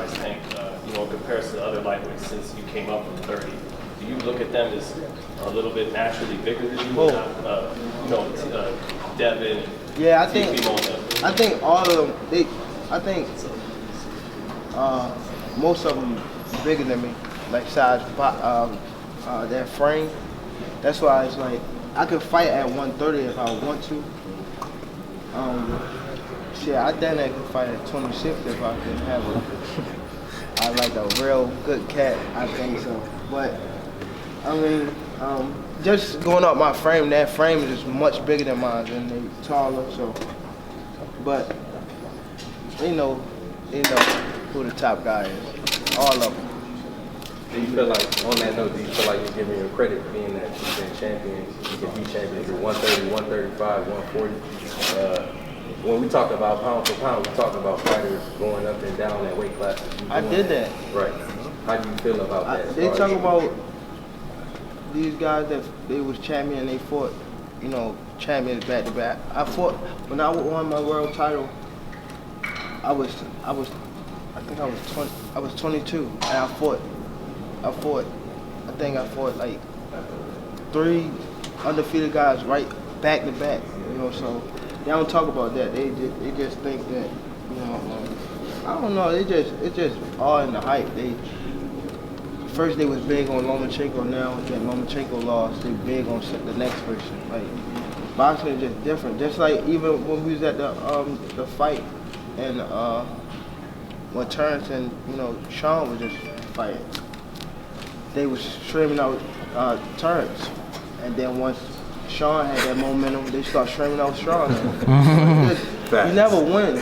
size, Tank, in comparison to other lightweights since you came up from 30? Do you look at them as a little bit naturally bigger than you? Devin. Yeah, I think all of them. I think most of them bigger than me, like size, their frame. That's why it's like I could fight at 130 if I want to. I think I could fight at 26 if I could have a real good cat. I think so, but I mean, just going up my frame, that frame is just much bigger than mine, and they taller. So, but they know who the top guy is. All of them. Do you feel like, on that note, do you feel like you're giving your credit being that you've been champions, you can be champions at 130, 135, 140? When we talk about pound for pound, we talk about fighters going up and down that weight classes. I did that. Right. How do you feel about that? They talk about these guys that they was champion, they fought, champions back to back. I fought when I won my world title. I think I was 22, and I fought like 3 undefeated guys right back to back. So they don't talk about that. They just think that, I don't know. It's just all in the hype. First they was big on Lomachenko. Now that Lomachenko lost, they big on the next person. Like boxing is just different. Just like even when we was at the fight, and when Terrence and Sean was just fighting, they was streaming out Terrence, and then once Sean had that momentum, they start streaming out Sean. You never win.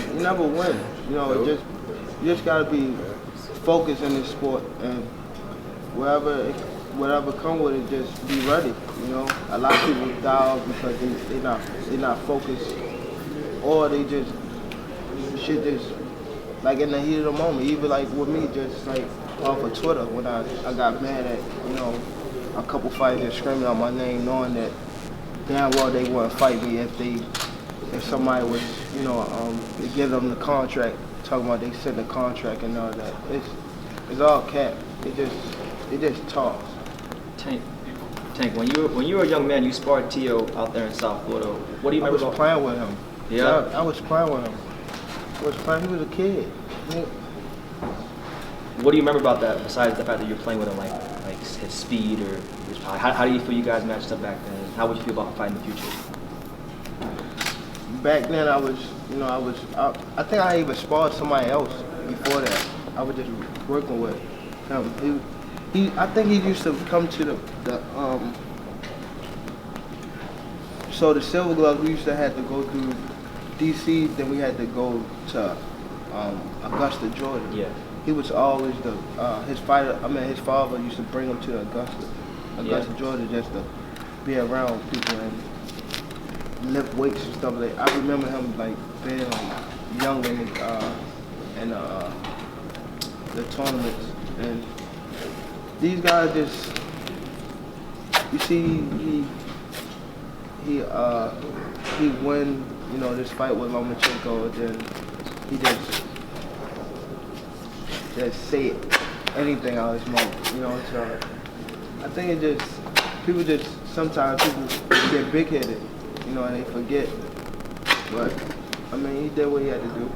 You just gotta be focused in this sport, and whatever come with it, just be ready. A lot of people die off because they not focused, or they just like in the heat of the moment. Even like with me, just like off of Twitter when I got mad at a couple fighters screaming out my name, knowing that damn well they wouldn't fight me if somebody was they give them the contract, talking about they sent the contract and all that. It's all cap. It just talks. Tank, when you were a young man, you sparred Tio out there in South Florida. What do you remember? I was playing with him. Yeah. I was playing with him. He was a kid. What do you remember about that, besides the fact that you're playing with him, like his speed or his power? How do you feel you guys matched up back then? How would you feel about fighting in the future? Back then, I think I even sparred somebody else before that. I was just working with him. I think he used to come to so the Silver Gloves, we used to have to go through DC, then we had to go to Augusta, Georgia. Yeah. He was always his father used to bring him to Augusta, Georgia, just to be around people and lift weights and stuff like that. I remember him like being like young in the tournaments, and these guys just, you see, he won, this fight with Lomachenko, then he just say anything out of his mouth, So I think sometimes people get big-headed, and they forget. But I mean, he did what he had to do.